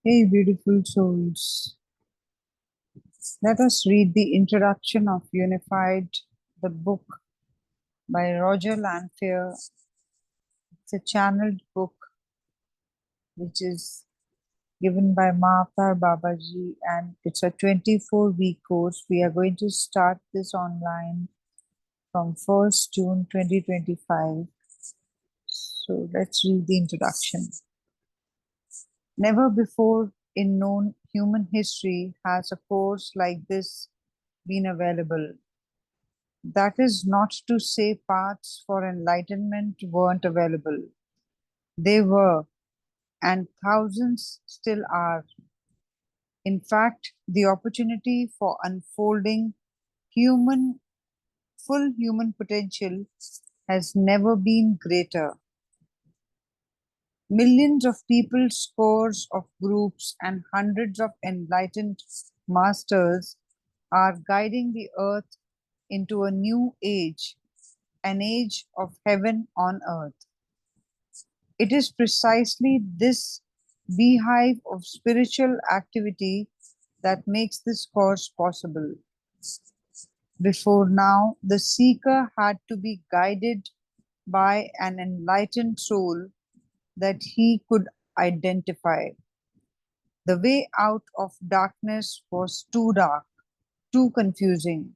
Hey, beautiful souls. Let us read the introduction of Unified, the book by Roger Lanphier. It's a channeled book which is given by Mahavatar Babaji, and it's a 24-week course. We are going to start this online from 1st June 2025. So let's read the introduction. Never before in known human history has a course like this been available. That is not to say paths for enlightenment weren't available. They were, and thousands still are. In fact, the opportunity for unfolding human, full human potential has never been greater. Millions of people, scores of groups, and hundreds of enlightened masters are guiding the earth into a new age, an age of heaven on earth. It is precisely this beehive of spiritual activity that makes this course possible. Before now, the seeker had to be guided by an enlightened soul that he could identify. The way out of darkness was too dark, too confusing.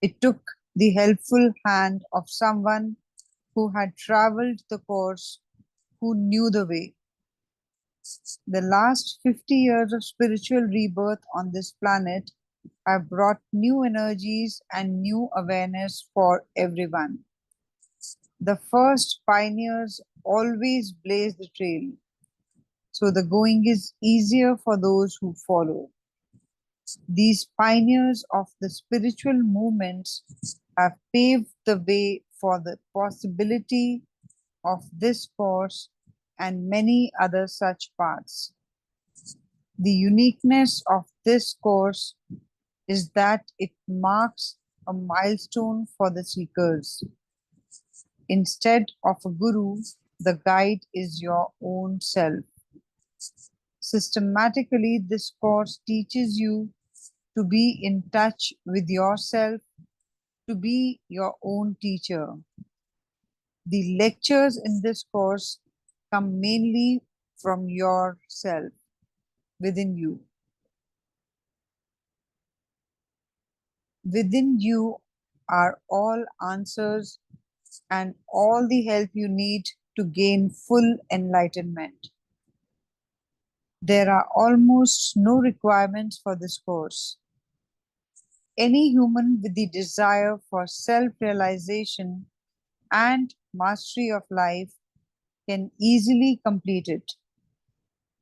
It took the helpful hand of someone who had traveled the course, who knew the way. The last 50 years of spiritual rebirth on this planet have brought new energies and new awareness for everyone. The first pioneers always blaze the trail, so the going is easier for those who follow. These pioneers of the spiritual movements have paved the way for the possibility of this course and many other such paths. The uniqueness of this course is that it marks a milestone for the seekers. Instead of a guru, the guide is your own self. Systematically, this course teaches you to be in touch with yourself, to be your own teacher. The lectures in this course come mainly from yourself, within you. Within you are all answers and all the help you need to gain full enlightenment. There are almost no requirements for this course. Any human with the desire for self-realization and mastery of life can easily complete it.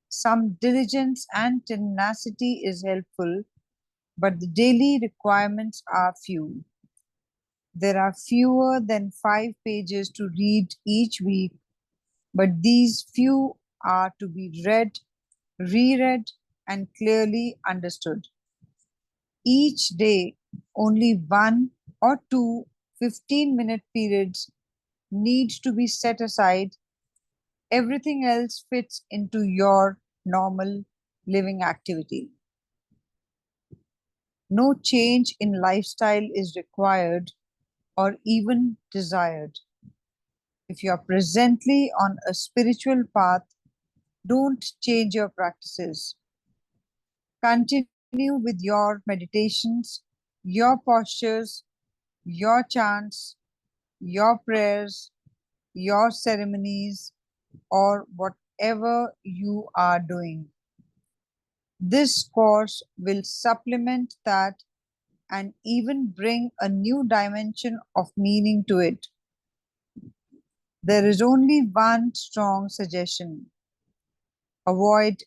Some diligence and tenacity is helpful, but the daily requirements are few. There are fewer than 5 pages to read each week, but these few are to be read, reread, and clearly understood. Each day, only one or two 15-minute periods need to be set aside. Everything else fits into your normal living activity. No change in lifestyle is required or even desired. If you are presently on a spiritual path, don't change your practices. Continue with your meditations, your postures, your chants, your prayers, your ceremonies, or whatever you are doing. This course will supplement that and even bring a new dimension of meaning to it. There is only one strong suggestion: avoid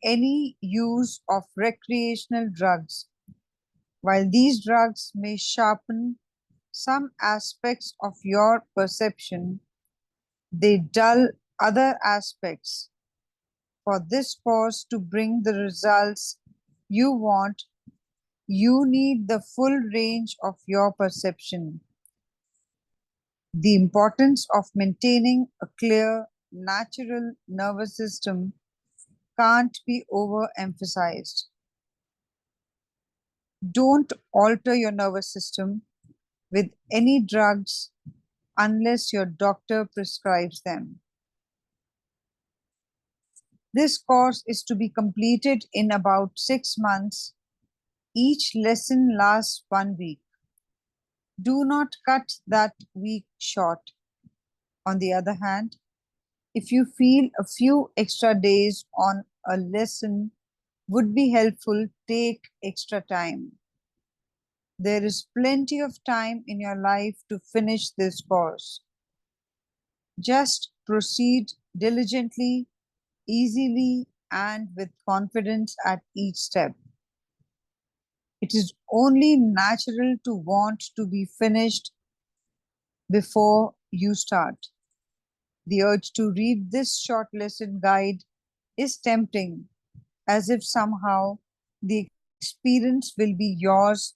any use of recreational drugs. While these drugs may sharpen some aspects of your perception, they dull other aspects. For this course to bring the results you want, you need the full range of your perception. The importance of maintaining a clear, natural nervous system can't be overemphasized. Don't alter your nervous system with any drugs unless your doctor prescribes them. This course is to be completed in about 6 months. Each lesson lasts 1 week. Do not cut that week short. On the other hand, if you feel a few extra days on a lesson would be helpful, take extra time. There is plenty of time in your life to finish this course. Just proceed diligently, easily, and with confidence at each step. It is only natural to want to be finished before you start. The urge to read this short lesson guide is tempting, as if somehow the experience will be yours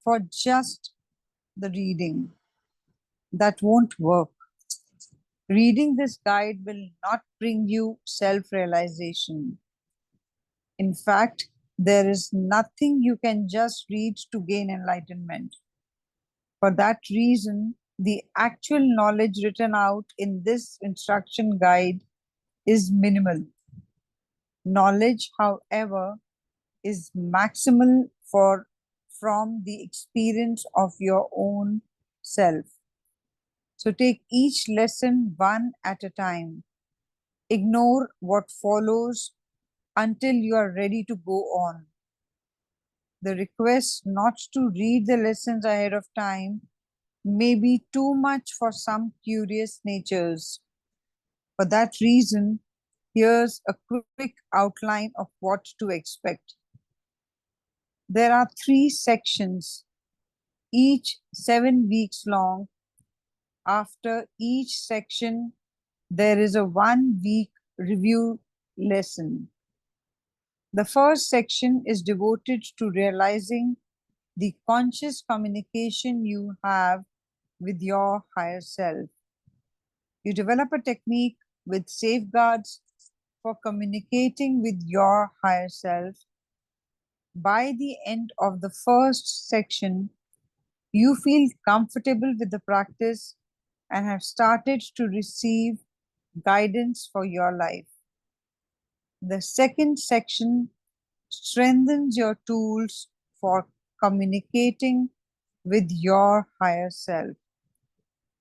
for just the reading. That won't work. Reading this guide will not bring you self realization. In fact, there is nothing you can just read to gain enlightenment. For that reason, the actual knowledge written out in this instruction guide is minimal. Knowledge, however, is maximal from the experience of your own self. So take each lesson one at a time. Ignore what follows until you are ready to go on. The request not to read the lessons ahead of time may be too much for some curious natures. For that reason, here's a quick outline of what to expect. There are 3 sections, each 7 weeks long. After each section, there is a 1 week review lesson. The first section is devoted to realizing the conscious communication you have with your higher self. You develop a technique with safeguards for communicating with your higher self. By the end of the first section, you feel comfortable with the practice and have started to receive guidance for your life. The second section strengthens your tools for communicating with your higher self.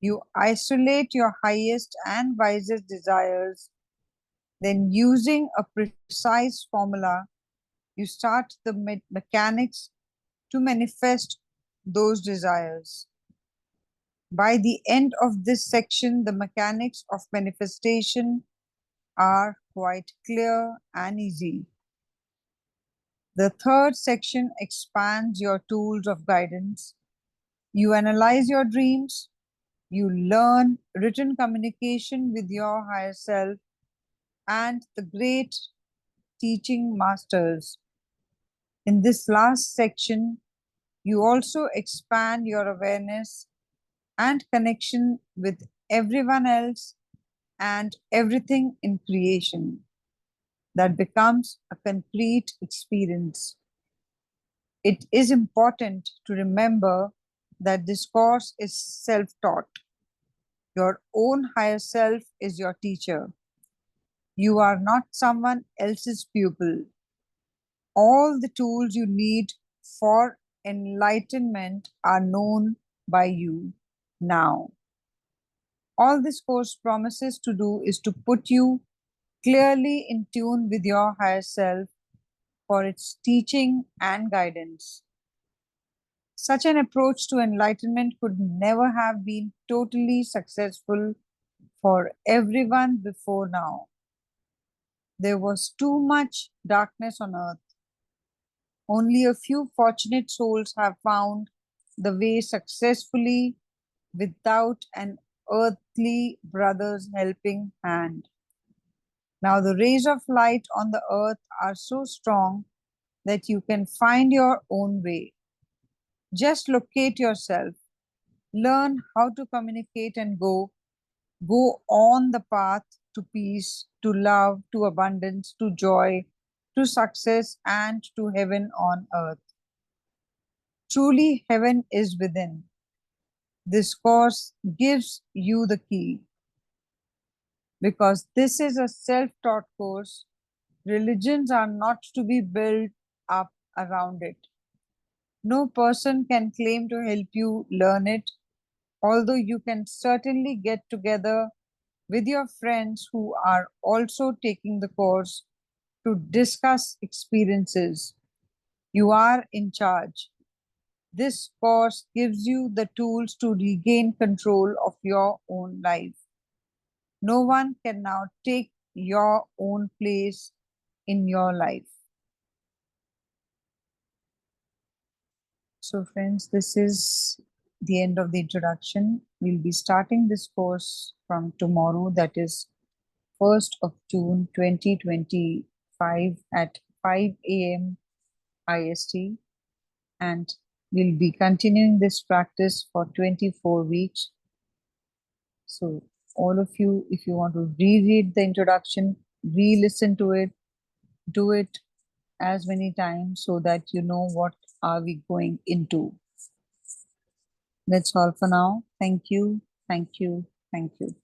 You isolate your highest and wisest desires. Then, using a precise formula, you start the mechanics to manifest those desires. By the end of this section, the mechanics of manifestation are quite clear and easy. The third section expands your tools of guidance. You analyze your dreams. You learn written communication with your higher self and the great teaching masters. In this last section, you also expand your awareness and connection with everyone else and everything in creation. That becomes a concrete experience. It is important to remember that this course is self-taught. Your own higher self is your teacher. You are not someone else's pupil. All the tools you need for enlightenment are known by you now. All this course promises to do is to put you clearly in tune with your higher self for its teaching and guidance. Such an approach to enlightenment could never have been totally successful for everyone before now. There was too much darkness on earth. Only a few fortunate souls have found the way successfully without an earthly brother's helping hand. Now, the rays of light on the earth are so strong that you can find your own way. Just locate yourself, learn how to communicate and go on the path to peace, to love, to abundance, to joy, to success, and to heaven on earth. Truly, heaven is within. This course gives you the key because this is a self taught course. Religions are not to be built up around it. No person can claim to help you learn it, although you can certainly get together with your friends who are also taking the course to discuss experiences. You are in charge. This course gives you the tools to regain control of your own life. No one can now take your own place in your life. So, friends, this is the end of the introduction. We'll be starting this course from tomorrow, that is 1st of June 2025 at 5 a.m. IST, and we'll be continuing this practice for 24 weeks. So, all of you, if you want to reread the introduction, re listen to it, do it as many times so that you know what are we going into. That's all for now. Thank you. Thank you. Thank you.